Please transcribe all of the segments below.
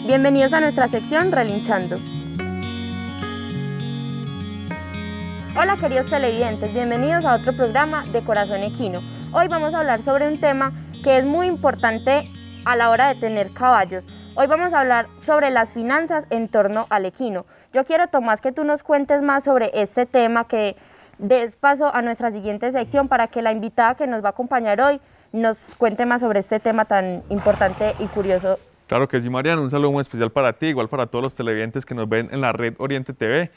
Bienvenidos a nuestra sección Relinchando. Hola queridos televidentes, bienvenidos a otro programa de Corazón Equino. Hoy vamos a hablar sobre un tema que es muy importante a la hora de tener caballos. Hoy vamos a hablar sobre las finanzas en torno al equino. Yo quiero, Tomás, que tú nos cuentes más sobre este tema, que des paso a nuestra siguiente sección para que la invitada que nos va a acompañar hoy nos cuente más sobre este tema tan importante y curioso. Claro que sí, Mariana, un saludo muy especial para ti, igual para todos los televidentes que nos ven en la red Oriente TV.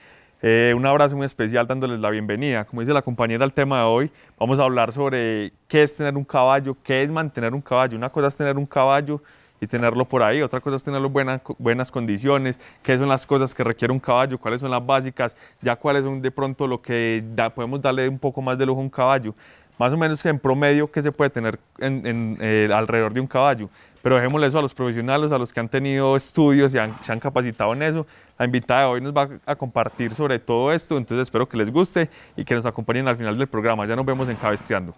Un abrazo muy especial dándoles la bienvenida. Como dice la compañera, el tema de hoy, vamos a hablar sobre qué es tener un caballo, qué es mantener un caballo. Una cosa es tener un caballo y tenerlo por ahí, otra cosa es tenerlo en buenas condiciones, qué son las cosas que requiere un caballo, cuáles son las básicas, ya cuáles son de pronto lo que podemos darle un poco más de lujo a un caballo. Más o menos en promedio, qué se puede tener alrededor de un caballo. Pero dejémosle eso a los profesionales, a los que han tenido estudios y se han capacitado en eso. La invitada de hoy nos va a compartir sobre todo esto, entonces espero que les guste y que nos acompañen al final del programa. Ya nos vemos en Cabestreando.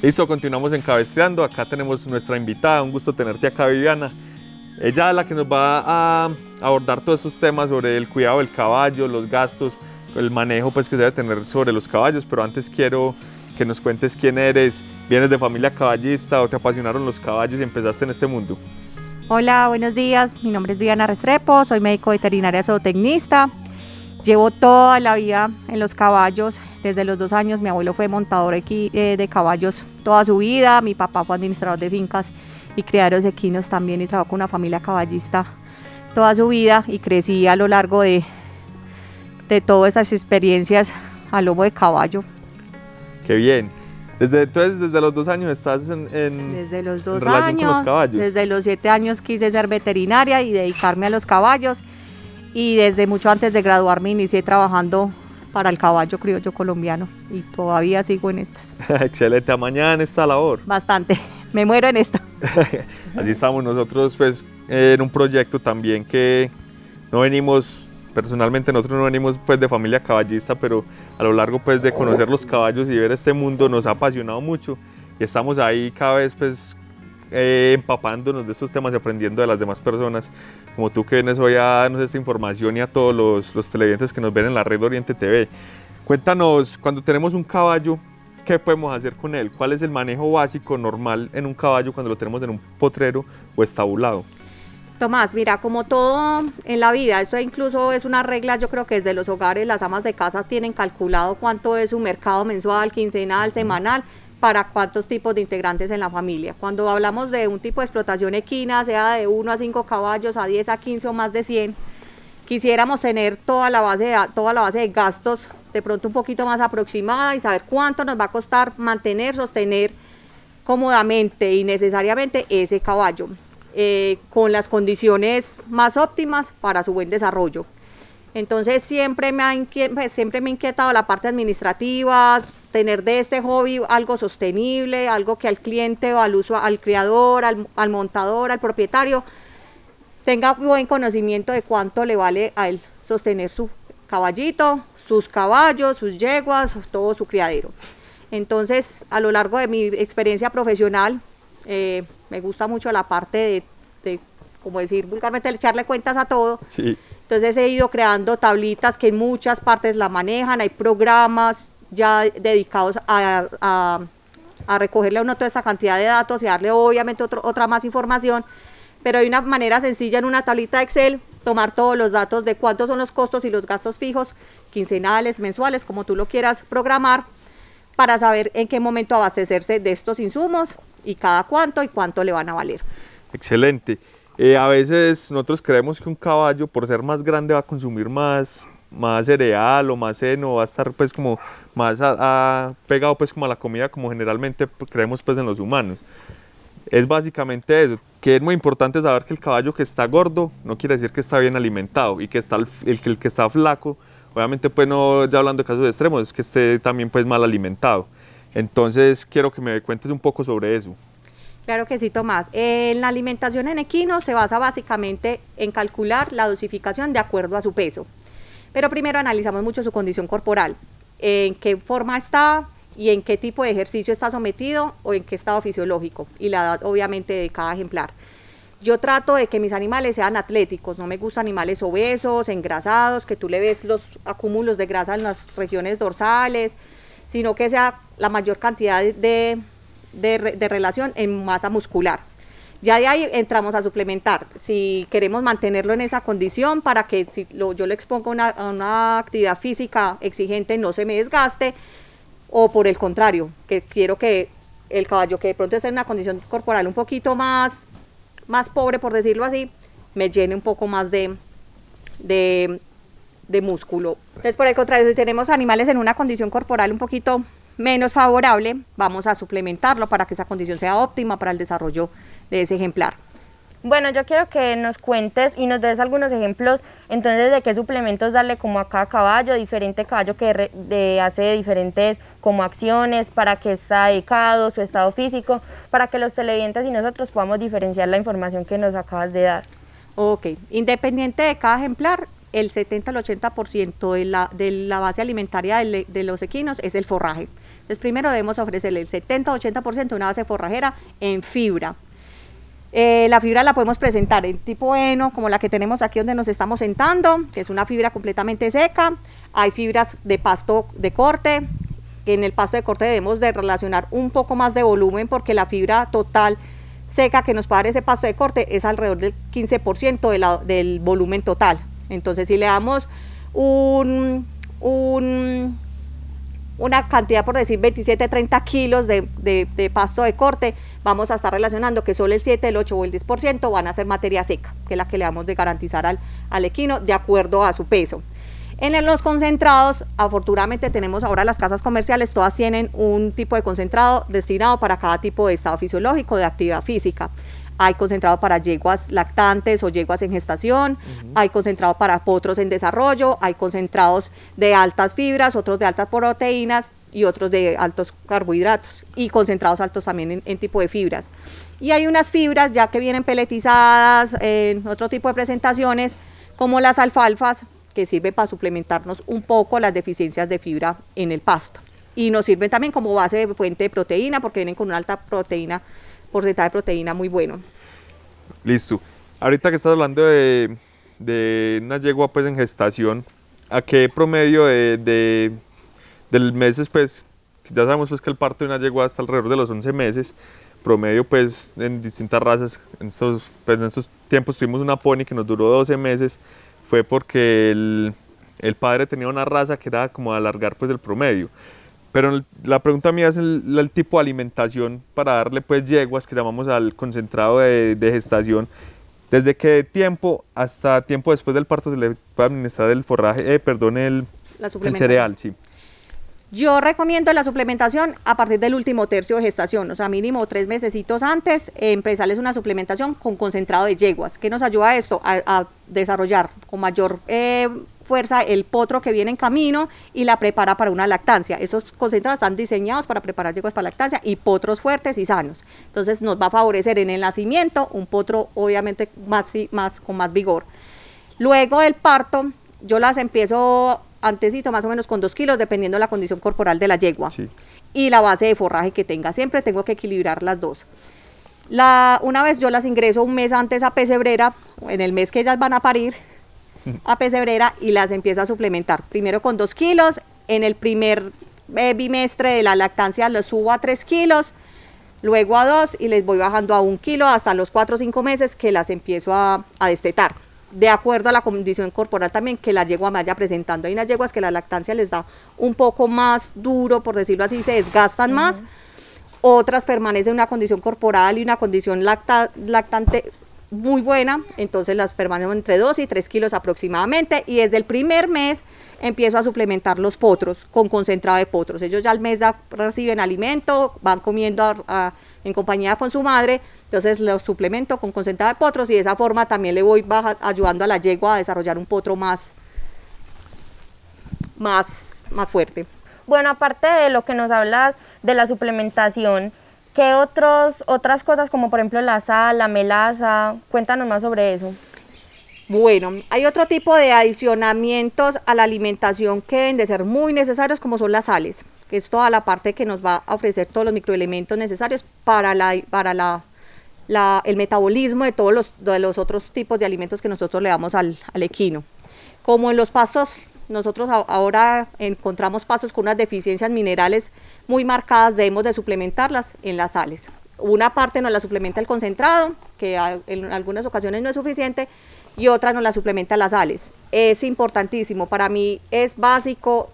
Listo, continuamos en Cabestreando. Acá tenemos nuestra invitada, un gusto tenerte acá, Viviana. Ella es la que nos va a abordar todos estos temas sobre el cuidado del caballo, los gastos, el manejo pues, que se debe tener sobre los caballos, pero antes quiero que nos cuentes quién eres, vienes de familia caballista o te apasionaron los caballos y empezaste en este mundo. Hola, buenos días, mi nombre es Viviana Restrepo, soy médico veterinaria zootecnista, llevo toda la vida en los caballos, desde los 2 años mi abuelo fue montador de caballos toda su vida, mi papá fue administrador de fincas y criaderos equinos también y trabajó con una familia caballista toda su vida y crecí a lo largo de todas esas experiencias a lomo de caballo. Qué bien. Entonces, desde los 2 años estás desde los 2 relación años, con los caballos. Desde los 7 años quise ser veterinaria y dedicarme a los caballos y desde mucho antes de graduarme inicié trabajando para el caballo criollo colombiano y todavía sigo en estas. Excelente, a mañana en esta labor. Bastante, me muero en esto. Así estamos nosotros pues en un proyecto también que no venimos... Personalmente nosotros no venimos pues de familia caballista, pero a lo largo pues de conocer los caballos y ver este mundo nos ha apasionado mucho y estamos ahí cada vez pues empapándonos de estos temas y aprendiendo de las demás personas, como tú que vienes hoy a darnos esta información y a todos los televidentes que nos ven en la red Oriente TV. Cuéntanos, cuando tenemos un caballo, ¿qué podemos hacer con él? ¿Cuál es el manejo básico normal en un caballo cuando lo tenemos en un potrero o estabulado? Tomás, mira, como todo en la vida, esto incluso es una regla, yo creo que desde los hogares las amas de casa tienen calculado cuánto es su mercado mensual, quincenal, semanal, para cuántos tipos de integrantes en la familia. Cuando hablamos de un tipo de explotación equina, sea de 1 a 5 caballos, a 10, a 15 o más de 100, quisiéramos tener toda la base de gastos de pronto un poquito más aproximada y saber cuánto nos va a costar mantener, sostener cómodamente y necesariamente ese caballo. Con las condiciones más óptimas para su buen desarrollo. Entonces siempre me ha inquietado la parte administrativa, tener de este hobby algo sostenible, algo que al cliente o al criador, al montador, al propietario, tenga buen conocimiento de cuánto le vale a él sostener su caballito, sus caballos, sus yeguas, todo su criadero. Entonces a lo largo de mi experiencia profesional, me gusta mucho la parte de, como decir vulgarmente, echarle cuentas a todo. Sí. Entonces he ido creando tablitas que en muchas partes la manejan, hay programas ya dedicados a recogerle a uno toda esta cantidad de datos y darle obviamente otra más información, pero hay una manera sencilla en una tablita de Excel, tomar todos los datos de cuántos son los costos y los gastos fijos, quincenales, mensuales, como tú lo quieras programar, para saber en qué momento abastecerse de estos insumos y cada cuánto y cuánto le van a valer. Excelente. A veces nosotros creemos que un caballo por ser más grande va a consumir más cereal o más heno, va a estar pues como más pegado pues como a la comida como generalmente creemos pues en los humanos. Es básicamente eso, que es muy importante saber que el caballo que está gordo no quiere decir que está bien alimentado y que el que está flaco, obviamente pues no ya hablando de casos extremos, es que esté también pues mal alimentado. Entonces quiero que me cuentes un poco sobre eso. Claro que sí, Tomás. En la alimentación en equino se basa básicamente en calcular la dosificación de acuerdo a su peso. Pero primero analizamos mucho su condición corporal, en qué forma está y en qué tipo de ejercicio está sometido o en qué estado fisiológico, y la edad obviamente de cada ejemplar. Yo trato de que mis animales sean atléticos, no me gustan animales obesos, engrasados, que tú le ves los acúmulos de grasa en las regiones dorsales, sino que sea la mayor cantidad de relación en masa muscular. Ya de ahí entramos a suplementar, si queremos mantenerlo en esa condición para que si yo lo expongo a una actividad física exigente no se me desgaste, o por el contrario, que quiero que el caballo que de pronto esté en una condición corporal un poquito más pobre, por decirlo así, me llene un poco más de músculo. Entonces, por el contrario, si tenemos animales en una condición corporal un poquito menos favorable, vamos a suplementarlo para que esa condición sea óptima para el desarrollo de ese ejemplar. Bueno, yo quiero que nos cuentes y nos des algunos ejemplos entonces de qué suplementos darle como a cada caballo, diferente caballo que hace diferentes como acciones, para qué está dedicado, su estado físico, para que los televidentes y nosotros podamos diferenciar la información que nos acabas de dar. Ok, independiente de cada ejemplar, el 70 al 80% de la base alimentaria de los equinos es el forraje. Entonces primero debemos ofrecerle el 70-80% de una base forrajera en fibra. La fibra la podemos presentar en tipo heno, como la que tenemos aquí donde nos estamos sentando, que es una fibra completamente seca. Hay fibras de pasto de corte. En el pasto de corte debemos de relacionar un poco más de volumen, porque la fibra total seca que nos puede dar ese pasto de corte es alrededor del 15% del volumen total. Entonces si le damos una cantidad, por decir 27-30 kilos de pasto de corte, vamos a estar relacionando que solo el 7, el 8 o el 10% van a ser materia seca, que es la que le vamos de garantizar al equino de acuerdo a su peso. En los concentrados, afortunadamente tenemos ahora las casas comerciales, todas tienen un tipo de concentrado destinado para cada tipo de estado fisiológico, de actividad física. Hay concentrado para yeguas lactantes o yeguas en gestación, hay concentrado para potros en desarrollo, hay concentrados de altas fibras, otros de altas proteínas y otros de altos carbohidratos, y concentrados altos también en tipo de fibras. Y hay unas fibras ya que vienen peletizadas en otro tipo de presentaciones, como las alfalfas, que sirven para suplementarnos un poco las deficiencias de fibra en el pasto. Y nos sirven también como base de fuente de proteína, porque vienen con una alta porcentaje de proteína muy bueno. Listo. Ahorita que estás hablando de una yegua pues en gestación, ¿a qué promedio del meses? Pues ya sabemos pues que el parto de una yegua está alrededor de los 11 meses, promedio pues en distintas razas. En estos tiempos tuvimos una pony que nos duró 12 meses, fue porque el padre tenía una raza que era como alargar pues el promedio. Pero la pregunta mía es el tipo de alimentación para darle pues yeguas, que llamamos al concentrado de gestación. ¿Desde qué tiempo hasta tiempo después del parto se le puede administrar el forraje, el cereal? Sí. Yo recomiendo la suplementación a partir del último tercio de gestación, o sea, mínimo 3 mesecitos antes, empezarles una suplementación con concentrado de yeguas. ¿Qué nos ayuda a esto? A desarrollar con mayor fuerza el potro que viene en camino y la prepara para una lactancia. Estos concentrados están diseñados para preparar yeguas para lactancia y potros fuertes y sanos. Entonces nos va a favorecer en el nacimiento un potro obviamente con más vigor. Luego del parto, yo las empiezo antesito más o menos con 2 kilos, dependiendo de la condición corporal de la yegua. Sí. Y la base de forraje que tenga. Siempre tengo que equilibrar las dos. Una vez yo las ingreso un mes antes a pesebrera, en el mes que ellas van a parir, a pesebrera, y las empiezo a suplementar. Primero con 2 kilos, en el primer bimestre de la lactancia los subo a 3 kilos, luego a 2 y les voy bajando a 1 kilo hasta los 4 o 5 meses que las empiezo a destetar, de acuerdo a la condición corporal también que la yegua me vaya presentando. Hay unas yeguas que la lactancia les da un poco más duro, por decirlo así, se desgastan más, otras permanecen en una condición corporal y una condición lactante muy buena, entonces las permanecen entre 2 y 3 kilos aproximadamente, y desde el primer mes empiezo a suplementar los potros con concentrado de potros. Ellos ya al mes ya reciben alimento, van comiendo en compañía con su madre, entonces los suplemento con concentrado de potros, y de esa forma también le voy ayudando a la yegua a desarrollar un potro más fuerte. Bueno, aparte de lo que nos hablas de la suplementación, ¿qué otras cosas, como por ejemplo la sal, la melaza? Cuéntanos más sobre eso. Bueno, hay otro tipo de adicionamientos a la alimentación que deben de ser muy necesarios, como son las sales. que es toda la parte que nos va a ofrecer todos los microelementos necesarios para el metabolismo de todos los otros tipos de alimentos que nosotros le damos al equino. Como en los pastos, nosotros ahora encontramos pastos con unas deficiencias minerales muy marcadas, debemos de suplementarlas en las sales. Una parte nos la suplementa el concentrado, que en algunas ocasiones no es suficiente, y otra nos la suplementa las sales. Es importantísimo, para mí es básico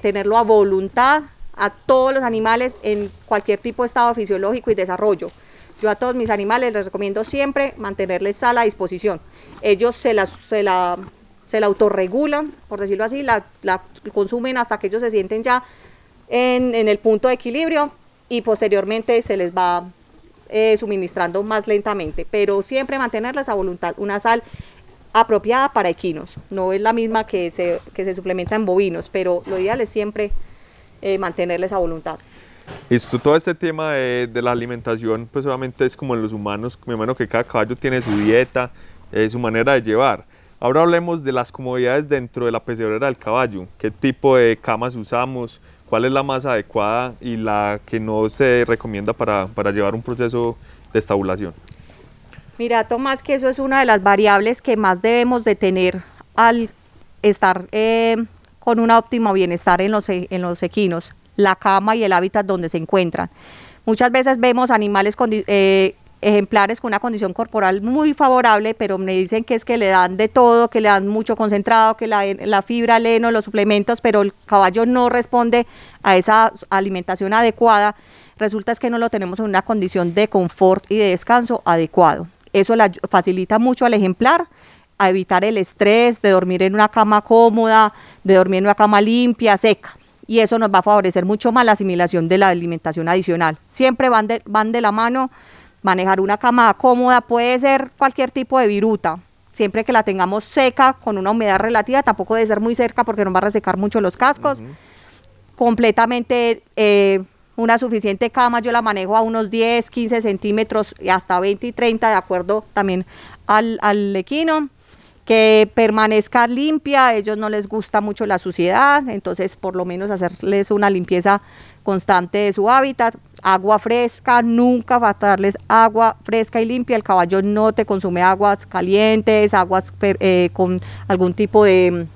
tenerlo a voluntad a todos los animales en cualquier tipo de estado fisiológico y desarrollo. Yo a todos mis animales les recomiendo siempre mantenerles sal a disposición. Ellos se la autorregulan, por decirlo así, la consumen hasta que ellos se sienten ya en el punto de equilibrio y posteriormente se les va suministrando más lentamente, pero siempre mantenerles a voluntad una sal apropiada para equinos. No es la misma que se suplementa en bovinos, pero lo ideal es siempre mantenerles a voluntad. Listo, todo este tema de la alimentación, pues obviamente es como en los humanos, me imagino que cada caballo tiene su dieta, su manera de llevar. Ahora hablemos de las comodidades dentro de la pesebrera del caballo, qué tipo de camas usamos, cuál es la más adecuada y la que no se recomienda para llevar un proceso de estabulación. Mira, Tomás, que eso es una de las variables que más debemos de tener al estar con un óptimo bienestar en los equinos, la cama y el hábitat donde se encuentran. Muchas veces vemos animales ejemplares con una condición corporal muy favorable, pero me dicen que es que le dan de todo, que le dan mucho concentrado, que la fibra, el heno, los suplementos, pero el caballo no responde a esa alimentación adecuada. Resulta es que no lo tenemos en una condición de confort y de descanso adecuado. Eso le facilita mucho al ejemplar a evitar el estrés de dormir en una cama cómoda, de dormir en una cama limpia, seca. Y eso nos va a favorecer mucho más la asimilación de la alimentación adicional. Siempre van de la mano. Manejar una cama cómoda puede ser cualquier tipo de viruta, siempre que la tengamos seca, con una humedad relativa, tampoco debe ser muy cerca porque nos va a resecar mucho los cascos. Completamente una suficiente cama, yo la manejo a unos 10, 15 centímetros y hasta 20 y 30, de acuerdo también al equino. Que permanezca limpia, a ellos no les gusta mucho la suciedad, entonces por lo menos hacerles una limpieza constante de su hábitat. Agua fresca, nunca faltarles agua fresca y limpia. El caballo no te consume aguas calientes, aguas con algún tipo de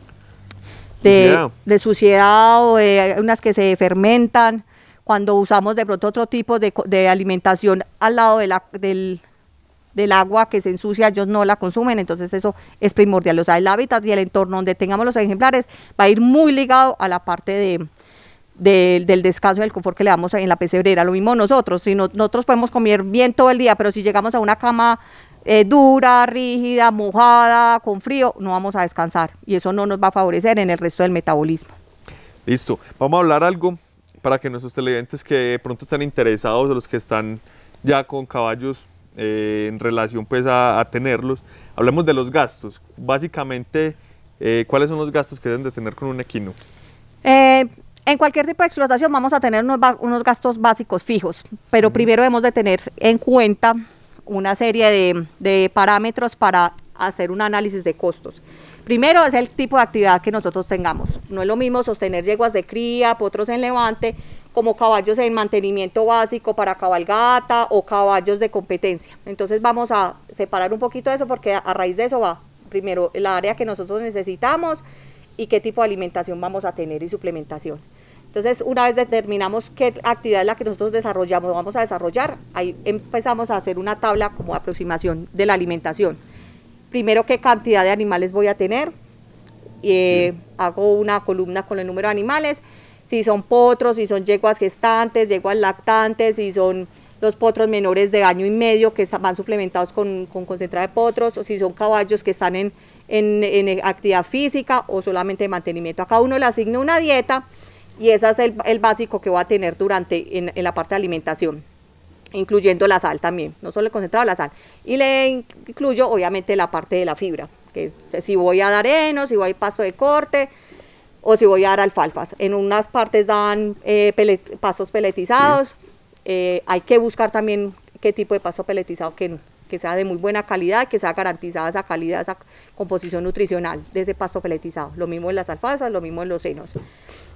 suciedad o unas que se fermentan. Cuando usamos de pronto otro tipo de alimentación al lado del agua que se ensucia, ellos no la consumen, entonces eso es primordial. O sea, el hábitat y el entorno donde tengamos los ejemplares va a ir muy ligado a la parte del descanso y del confort que le damos en la pesebrera. Lo mismo nosotros, si nosotros podemos comer bien todo el día, pero si llegamos a una cama dura, rígida, mojada, con frío, no vamos a descansar y eso no nos va a favorecer en el resto del metabolismo. Listo, vamos a hablar algo para que nuestros televidentes que de pronto están interesados o los que están ya con caballos en relación pues a tenerlos, hablemos de los gastos. Básicamente, ¿cuáles son los gastos que deben de tener con un equino? En cualquier tipo de explotación vamos a tener unos gastos básicos fijos, pero primero debemos de tener en cuenta una serie de parámetros para hacer un análisis de costos. Primero es el tipo de actividad que nosotros tengamos. No es lo mismo sostener yeguas de cría, potros en levante, como caballos en mantenimiento básico para cabalgata o caballos de competencia. Entonces vamos a separar un poquito eso porque a raíz de eso va primero el área que nosotros necesitamos y qué tipo de alimentación vamos a tener y suplementación. Entonces una vez determinamos qué actividad es la que nosotros vamos a desarrollar, ahí empezamos a hacer una tabla como aproximación de la alimentación. Primero qué cantidad de animales voy a tener, hago una columna con el número de animales, si son potros, si son yeguas gestantes, yeguas lactantes, si son los potros menores de año y medio que van suplementados con concentrado de potros, o si son caballos que están en actividad física o solamente de mantenimiento. A cada uno le asigno una dieta y ese es el básico que voy a tener en la parte de alimentación, incluyendo la sal también, no solo el concentrado, la sal. Y le incluyo obviamente la parte de la fibra, que si voy a dar heno, si voy a pasto de corte, o si voy a dar alfalfas. En unas partes dan pastos peletizados, hay que buscar también qué tipo de pasto peletizado que sea de muy buena calidad, que sea garantizada esa calidad, esa composición nutricional de ese pasto peletizado. Lo mismo en las alfalfas, lo mismo en los senos.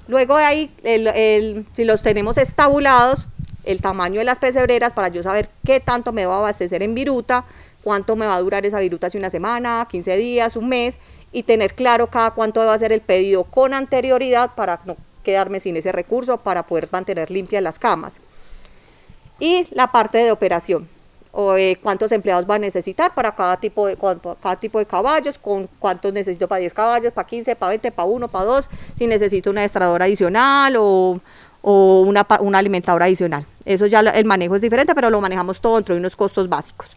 Luego de ahí, si los tenemos estabulados, el tamaño de las pesebreras para yo saber qué tanto me va a abastecer en viruta, cuánto me va a durar esa viruta, si una semana, 15 días, un mes, y tener claro cada cuánto va a ser el pedido con anterioridad para no quedarme sin ese recurso, para poder mantener limpias las camas. Y la parte de operación, cuántos empleados va a necesitar para cada tipo de caballos, con cuántos necesito para 10 caballos, para 15, para 20, para 1, para 2, si necesito una adestradora adicional o una alimentadora adicional. Eso ya el manejo es diferente, pero lo manejamos todo dentro de unos costos básicos.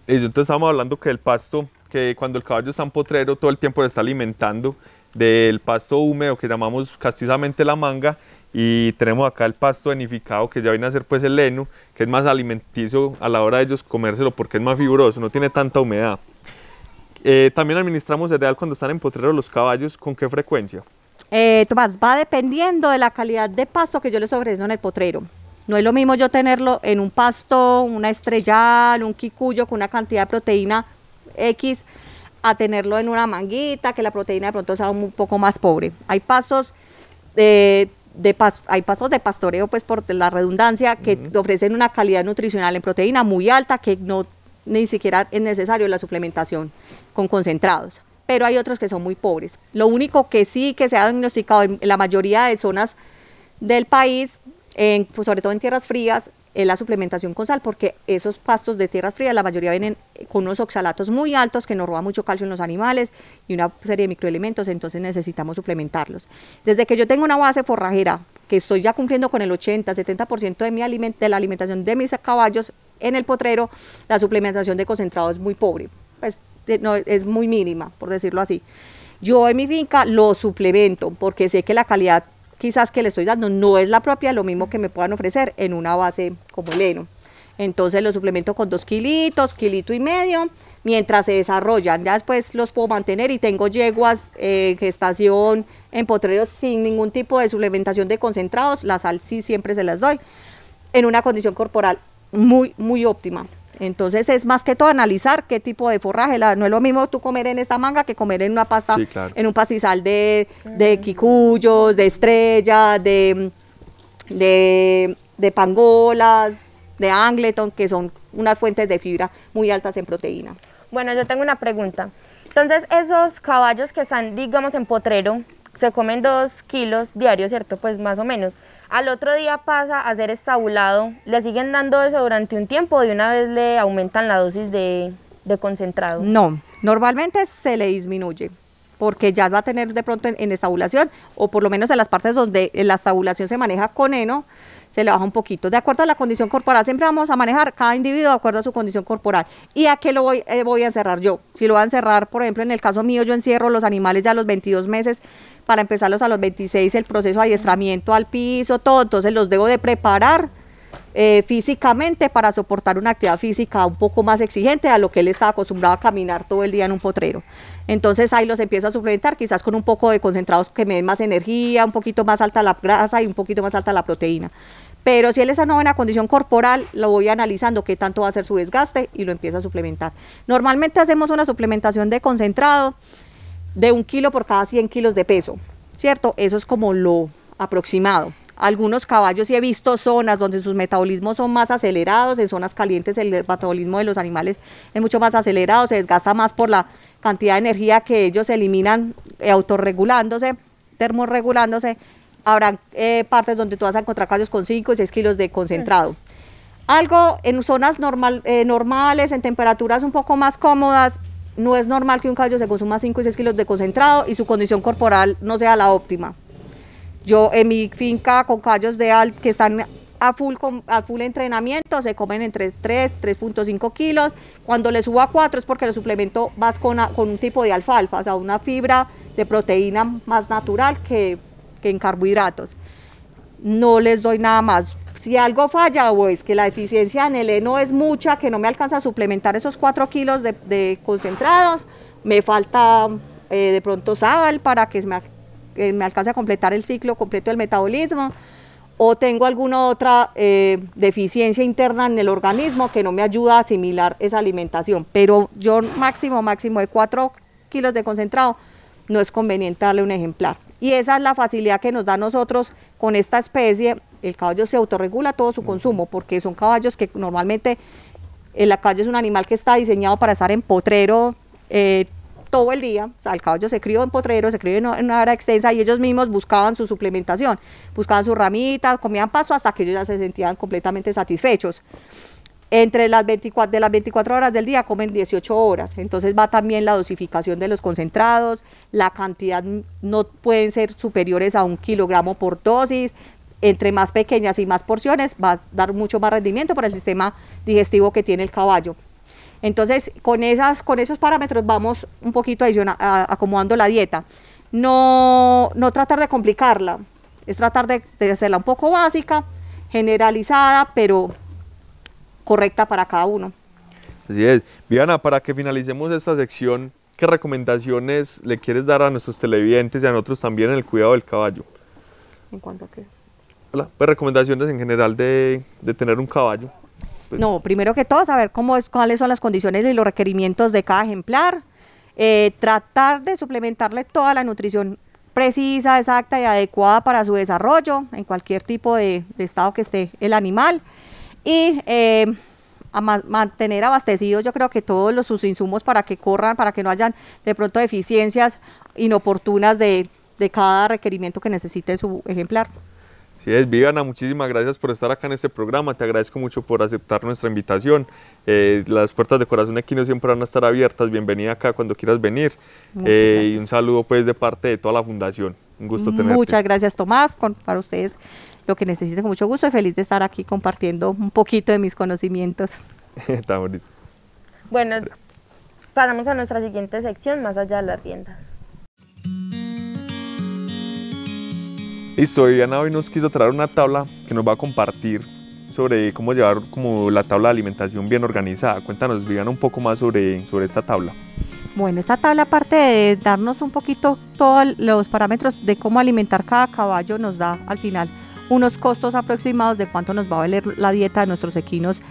Eso, entonces estamos hablando que el pasto, que cuando el caballo está en potrero todo el tiempo se está alimentando del pasto húmedo que llamamos castizamente la manga, y tenemos acá el pasto enificado que ya viene a ser pues el heno, que es más alimenticio a la hora de ellos comérselo porque es más fibroso, no tiene tanta humedad. También administramos cereal cuando están en potrero los caballos. ¿Con qué frecuencia? Tomás, va dependiendo de la calidad de pasto que yo les ofrezco en el potrero. No es lo mismo yo tenerlo en un pasto, una estrellal, un quicuyo con una cantidad de proteína X, a tenerlo en una manguita, que la proteína de pronto sea un poco más pobre. Hay pastos hay pasos de pastoreo, pues por la redundancia, que ofrecen una calidad nutricional en proteína muy alta, que no ni siquiera es necesario la suplementación con concentrados. Pero hay otros que son muy pobres. Lo único que sí que se ha diagnosticado en la mayoría de zonas del país, pues sobre todo en tierras frías, es la suplementación con sal, porque esos pastos de tierras frías, la mayoría vienen con unos oxalatos muy altos que nos roban mucho calcio en los animales y una serie de microelementos, entonces necesitamos suplementarlos. Desde que yo tengo una base forrajera, que estoy ya cumpliendo con el 80-70% de la alimentación de mis caballos en el potrero, la suplementación de concentrado es muy pobre, pues no, es muy mínima, por decirlo así. Yo en mi finca lo suplemento porque sé que la calidad quizás que le estoy dando no es la propia, lo mismo que me puedan ofrecer en una base como el heno. Entonces lo suplemento con 2 kilitos, 1,5 kilos, mientras se desarrollan. Ya después los puedo mantener y tengo yeguas en gestación en potreros sin ningún tipo de suplementación de concentrados. La sal sí siempre se las doy en una condición corporal muy, muy óptima. Entonces es más que todo analizar qué tipo de forraje, no es lo mismo tú comer en esta manga que comer en una pasta, sí, claro, en un pastizal de quicuyos, de estrellas, de pangolas, de angleton, que son unas fuentes de fibra muy altas en proteína. Bueno, yo tengo una pregunta. Entonces esos caballos que están, digamos, en potrero, se comen 2 kilos diarios, ¿cierto? Pues más o menos. Al otro día pasa a ser estabulado, ¿le siguen dando eso durante un tiempo o de una vez le aumentan la dosis de concentrado? No, normalmente se le disminuye, porque ya va a tener de pronto en estabulación, o por lo menos en las partes donde la estabulación se maneja con heno, se le baja un poquito. De acuerdo a la condición corporal, siempre vamos a manejar cada individuo de acuerdo a su condición corporal. ¿Y a qué lo voy a encerrar yo? Si lo voy a encerrar, por ejemplo, en el caso mío, yo encierro los animales ya a los 22 meses, para empezarlos a los 26, el proceso de adiestramiento al piso, todo, entonces los debo de preparar físicamente para soportar una actividad física un poco más exigente a lo que él estaba acostumbrado a caminar todo el día en un potrero. Entonces ahí los empiezo a suplementar, quizás con un poco de concentrados que me den más energía, un poquito más alta la grasa y un poquito más alta la proteína. Pero si él está en una buena condición corporal, lo voy analizando qué tanto va a ser su desgaste y lo empiezo a suplementar. Normalmente hacemos una suplementación de concentrado de 1 kilo por cada 100 kilos de peso, ¿cierto? Eso es como lo aproximado. Algunos caballos sí he visto zonas donde sus metabolismos son más acelerados, en zonas calientes el metabolismo de los animales es mucho más acelerado, se desgasta más por la cantidad de energía que ellos eliminan autorregulándose, termorregulándose. Habrá partes donde tú vas a encontrar caballos con 5 y 6 kilos de concentrado. Algo en zonas normales, en temperaturas un poco más cómodas, no es normal que un caballo se consuma 5 y 6 kilos de concentrado y su condición corporal no sea la óptima. Yo en mi finca con caballos que están a full entrenamiento se comen entre 3.5 kilos. Cuando le subo a 4 es porque lo suplemento más con un tipo de alfalfa, o sea, una fibra de proteína más natural que en carbohidratos. No les doy nada más. Si algo falla o es que la deficiencia en el heno es mucha, que no me alcanza a suplementar esos 4 kilos de concentrados, me falta de pronto sal para que me alcance a completar el ciclo completo del metabolismo, o tengo alguna otra deficiencia interna en el organismo que no me ayuda a asimilar esa alimentación. Pero yo máximo de 4 kilos de concentrado no es conveniente darle un ejemplar. Y esa es la facilidad que nos da a nosotros con esta especie. El caballo se autorregula todo su consumo, porque son caballos que normalmente, el caballo es un animal que está diseñado para estar en potrero todo el día. O sea, el caballo se crió en potrero, se crió en una área extensa, y ellos mismos buscaban su suplementación, buscaban sus ramitas, comían pasto hasta que ellos ya se sentían completamente satisfechos. Entre las 24 horas del día comen 18 horas, entonces va también la dosificación de los concentrados, la cantidad no pueden ser superiores a 1 kilogramo por dosis. Entre más pequeñas y más porciones va a dar mucho más rendimiento por el sistema digestivo que tiene el caballo. Entonces, con esos parámetros vamos un poquito acomodando la dieta. No tratar de complicarla, es tratar de hacerla un poco básica, generalizada, pero correcta para cada uno. Así es. Viviana, para que finalicemos esta sección, ¿qué recomendaciones le quieres dar a nuestros televidentes y a nosotros también en el cuidado del caballo? ¿En cuanto a qué? Hola, pues recomendaciones en general de tener un caballo. Pues. No, primero que todo, saber cuáles son las condiciones y los requerimientos de cada ejemplar, tratar de suplementarle toda la nutrición precisa, exacta y adecuada para su desarrollo, en cualquier tipo de estado que esté el animal, y mantener abastecidos, yo creo que todos sus insumos para que corran, para que no hayan de pronto deficiencias inoportunas de cada requerimiento que necesite su ejemplar. Sí, Viviana, muchísimas gracias por estar acá en este programa, te agradezco mucho por aceptar nuestra invitación. Las puertas de Corazón Equino siempre van a estar abiertas, bienvenida acá cuando quieras venir. Y un saludo pues de parte de toda la fundación, un gusto tenerte. Muchas gracias, Tomás, para ustedes lo que necesiten, con mucho gusto, y feliz de estar aquí compartiendo un poquito de mis conocimientos. Está bonito. Bueno, pasamos a nuestra siguiente sección, más allá de las riendas. Listo, Viviana hoy nos quiso traer una tabla que nos va a compartir sobre cómo llevar como la tabla de alimentación bien organizada. Cuéntanos, Viviana, un poco más sobre esta tabla. Bueno, esta tabla, aparte de darnos un poquito todos los parámetros de cómo alimentar cada caballo, nos da al final unos costos aproximados de cuánto nos va a valer la dieta de nuestros equinos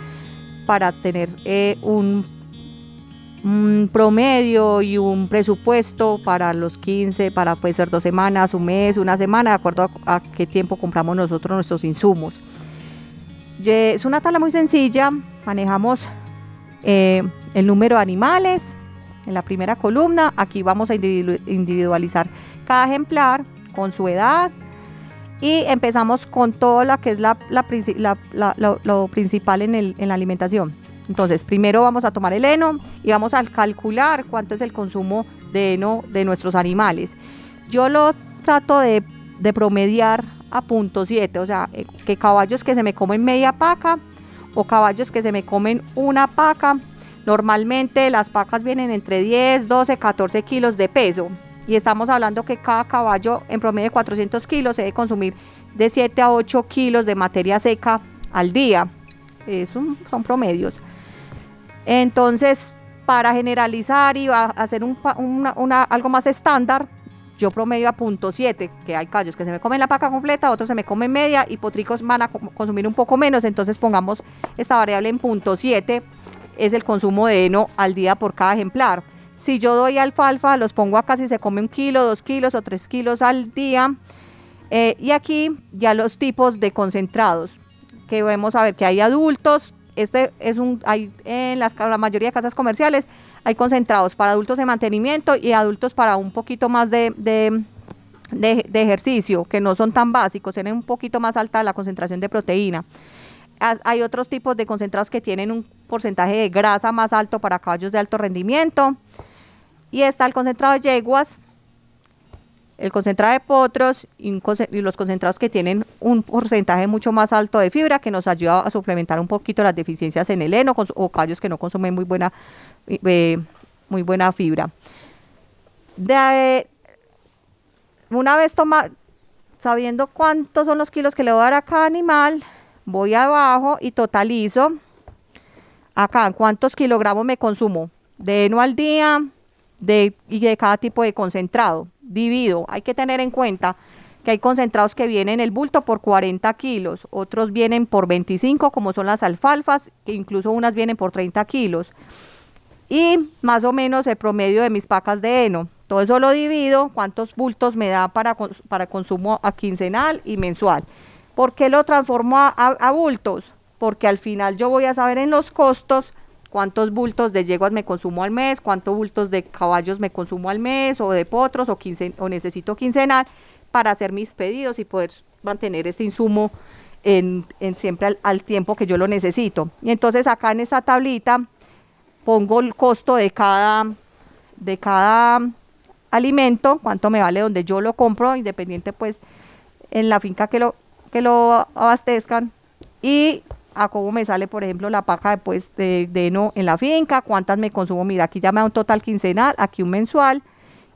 para tener un promedio y un presupuesto para los 15, para puede ser 2 semanas, un mes, una semana, de acuerdo a qué tiempo compramos nosotros nuestros insumos. Es una tabla muy sencilla, manejamos el número de animales en la primera columna. Aquí vamos a individualizar cada ejemplar con su edad, y empezamos con todo lo que es lo principal en la alimentación. Entonces, primero vamos a tomar el heno y vamos a calcular cuánto es el consumo de heno de nuestros animales. Yo lo trato de promediar a 0.7, o sea, que caballos que se me comen media paca o caballos que se me comen una paca. Normalmente las pacas vienen entre 10, 12, 14 kilos de peso, y estamos hablando que cada caballo en promedio de 400 kilos se debe consumir de 7 a 8 kilos de materia seca al día. Son promedios. Entonces, para generalizar y hacer algo más estándar, yo promedio a 0.7, que hay caballos que se me comen la paca completa, otros se me comen media, y potricos van a consumir un poco menos. Entonces pongamos esta variable en 0.7, es el consumo de heno al día por cada ejemplar. Si yo doy alfalfa, los pongo acá si se come 1 kilo, 2 kilos o 3 kilos al día. Y aquí ya los tipos de concentrados, que vamos a ver que hay adultos. Hay en la mayoría de casas comerciales hay concentrados para adultos de mantenimiento y adultos para un poquito más de ejercicio, que no son tan básicos, tienen un poquito más alta la concentración de proteína. Hay otros tipos de concentrados que tienen un porcentaje de grasa más alto para caballos de alto rendimiento. Y está el concentrado de yeguas, el concentrado de potros y los concentrados que tienen un porcentaje mucho más alto de fibra, que nos ayuda a suplementar un poquito las deficiencias en el heno, o caballos que no consumen muy buena fibra. Una vez sabiendo cuántos son los kilos que le voy a dar a cada animal, voy abajo y totalizo acá cuántos kilogramos me consumo de heno al día y de cada tipo de concentrado. Divido. Hay que tener en cuenta que hay concentrados que vienen en el bulto por 40 kilos, otros vienen por 25, como son las alfalfas, que incluso unas vienen por 30 kilos. Y más o menos el promedio de mis pacas de heno. Todo eso lo divido, cuántos bultos me da para consumo a quincenal y mensual. ¿Por qué lo transformo a bultos? Porque al final yo voy a saber en los costos cuántos bultos de yeguas me consumo al mes, cuántos bultos de caballos me consumo al mes, o de potros, o necesito quincenal para hacer mis pedidos y poder mantener este insumo siempre al tiempo que yo lo necesito. Y entonces acá en esta tablita pongo el costo de cada alimento, cuánto me vale donde yo lo compro, independiente pues en la finca que lo abastezcan, y a cómo me sale, por ejemplo, la paja de heno en la finca, cuántas me consumo. Mira, aquí ya me da un total quincenal, aquí un mensual,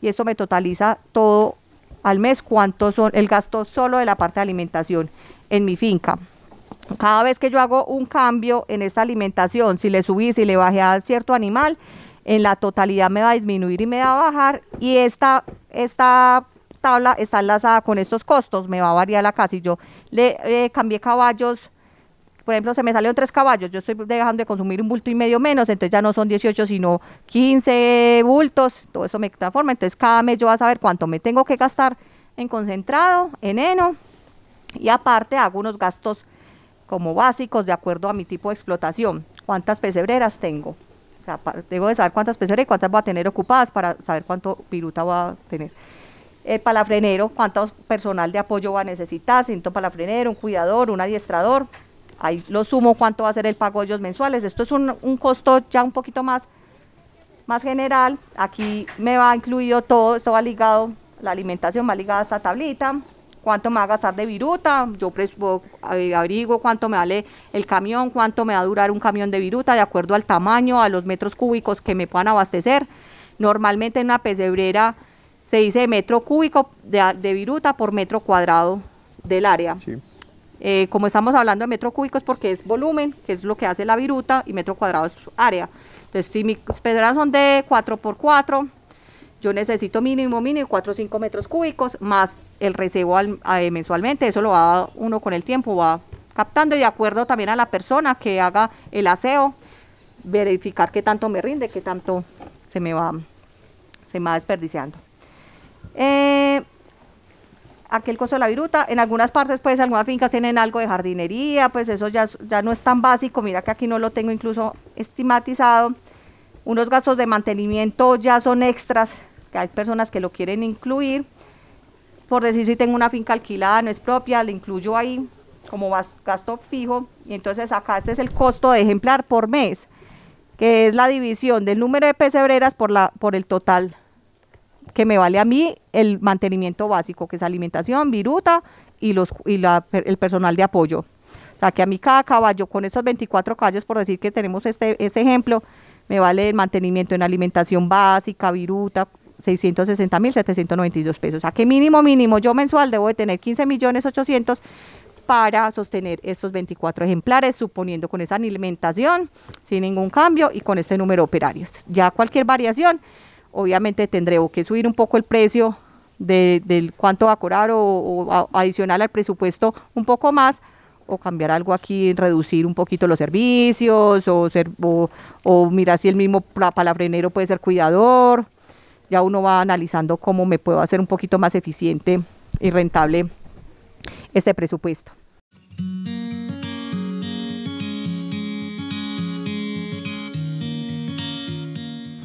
y esto me totaliza todo al mes, cuánto son el gasto solo de la parte de alimentación en mi finca. Cada vez que yo hago un cambio en esta alimentación, si le subí, si le bajé a cierto animal, en la totalidad me va a disminuir y me va a bajar, y esta tabla está enlazada con estos costos, me va a variar acá. Si yo le cambié caballos, por ejemplo, se me salieron 3 caballos, yo estoy dejando de consumir un bulto y medio menos, entonces ya no son 18 sino 15 bultos, todo eso me transforma. Entonces cada mes yo voy a saber cuánto me tengo que gastar en concentrado, en heno, y aparte hago unos gastos como básicos de acuerdo a mi tipo de explotación. ¿Cuántas pesebreras tengo? O sea, debo de saber cuántas pesebreras y cuántas voy a tener ocupadas para saber cuánto viruta voy a tener. El palafrenero, cuánto personal de apoyo va a necesitar, si necesito palafrenero, un cuidador, un adiestrador. Ahí lo sumo, cuánto va a ser el pago de ellos mensuales. Esto es un costo ya un poquito más general. Aquí me va incluido todo, esto va ligado, la alimentación va ligada a esta tablita. Cuánto me va a gastar de viruta, yo averiguo cuánto me vale el camión, cuánto me va a durar un camión de viruta, de acuerdo al tamaño, a los metros cúbicos que me puedan abastecer. Normalmente en una pesebrera se dice metro cúbico de viruta por metro cuadrado del área. Sí. Como estamos hablando de metro cúbico es porque es volumen, que es lo que hace la viruta, y metro cuadrado es área. Entonces, si mis pesebritas son de 4x4, yo necesito mínimo 4 o 5 metros cúbicos, más el recebo mensualmente. Eso lo va uno con el tiempo, va captando, y de acuerdo también a la persona que haga el aseo, verificar qué tanto me rinde, qué tanto se me va desperdiciando. Aquí el costo de la viruta, en algunas partes pues algunas fincas tienen algo de jardinería, pues eso ya no es tan básico. Mira que aquí no lo tengo incluso estigmatizado. Unos gastos de mantenimiento ya son extras, que hay personas que lo quieren incluir. Por decir, si tengo una finca alquilada, no es propia, le incluyo ahí como gasto fijo. Y entonces acá este es el costo de ejemplar por mes, que es la división del número de pesebreras por el total que me vale a mí el mantenimiento básico, que es alimentación, viruta y el personal de apoyo. O sea, que a mí cada caballo, con estos 24 caballos, por decir que tenemos este ejemplo, me vale el mantenimiento en alimentación básica, viruta, 660.792 pesos. O sea, que mínimo yo mensual debo de tener 15.800.000 para sostener estos 24 ejemplares, suponiendo con esa alimentación, sin ningún cambio y con este número de operarios. Ya cualquier variación, obviamente tendré que subir un poco el precio del cuánto va a cobrar, o adicional al presupuesto un poco más, o cambiar algo aquí, reducir un poquito los servicios, o mirar si el mismo palafrenero puede ser cuidador. Ya uno va analizando cómo me puedo hacer un poquito más eficiente y rentable este presupuesto.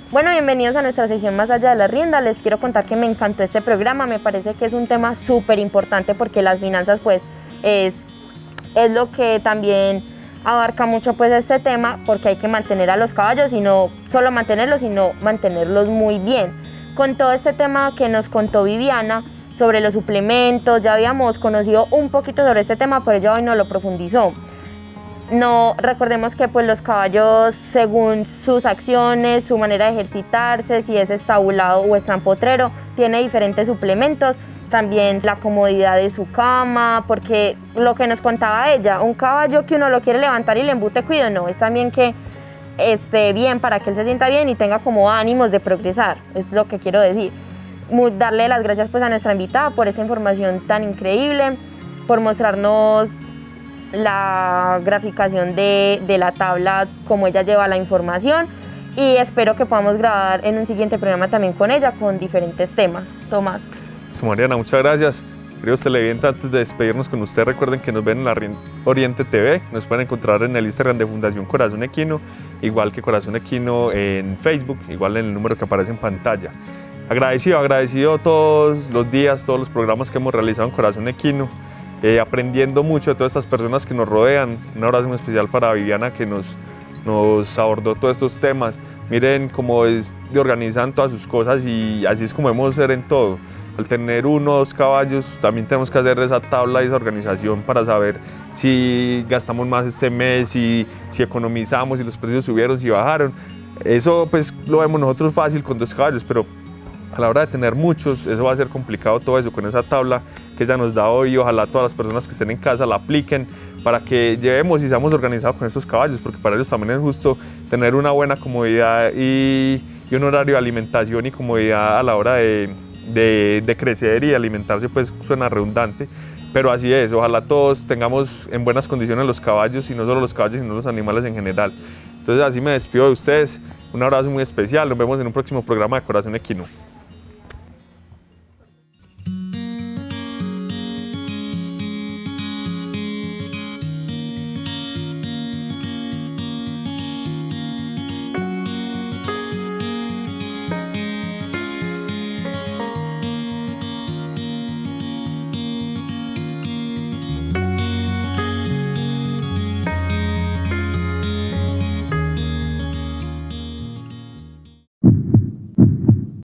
Bueno, bienvenidos a nuestra sección Más allá de la rienda. Les quiero contar que me encantó este programa. Me parece que es un tema súper importante, porque las finanzas pues es lo que también abarca mucho pues este tema, porque hay que mantener a los caballos, y no solo mantenerlos, sino mantenerlos muy bien. Con todo este tema que nos contó Viviana sobre los suplementos, ya habíamos conocido un poquito sobre este tema, pero ella hoy no lo profundizó. No, recordemos que pues los caballos, según sus acciones, su manera de ejercitarse, si es estabulado o estrampotrero, tiene diferentes suplementos. También la comodidad de su cama, porque lo que nos contaba ella, un caballo que uno lo quiere levantar y le embute cuido, no, es también que esté bien para que él se sienta bien y tenga como ánimos de progresar, es lo que quiero decir. Darle las gracias pues a nuestra invitada por esta información tan increíble, por mostrarnos la graficación de la tabla, cómo ella lleva la información, y espero que podamos grabar en un siguiente programa también con ella con diferentes temas. Tomás. Mariana, muchas gracias. Queridos televidentes, antes de despedirnos con usted, recuerden que nos ven en la Red Oriente TV, nos pueden encontrar en el Instagram de Fundación Corazón Equino, igual que Corazón Equino en Facebook, igual en el número que aparece en pantalla. Agradecido todos los días, todos los programas que hemos realizado en Corazón Equino, aprendiendo mucho de todas estas personas que nos rodean. Un abrazo muy especial para Viviana, que nos abordó todos estos temas. Miren cómo organizan todas sus cosas, y así es como debemos ser en todo. Al tener 1 o 2 caballos, también tenemos que hacer esa tabla y esa organización para saber si gastamos más este mes, si economizamos, si los precios subieron, si bajaron. Eso pues lo vemos nosotros fácil con 2 caballos, pero a la hora de tener muchos, eso va a ser complicado todo eso. Con esa tabla que ella nos da hoy, ojalá todas las personas que estén en casa la apliquen para que llevemos y seamos organizados con estos caballos, porque para ellos también es justo tener una buena comodidad y un horario de alimentación y comodidad a la hora de crecer y alimentarse. Pues suena redundante, pero así es. Ojalá todos tengamos en buenas condiciones los caballos, y no solo los caballos, sino los animales en general. Entonces así me despido de ustedes, un abrazo muy especial, nos vemos en un próximo programa de Corazón Equino.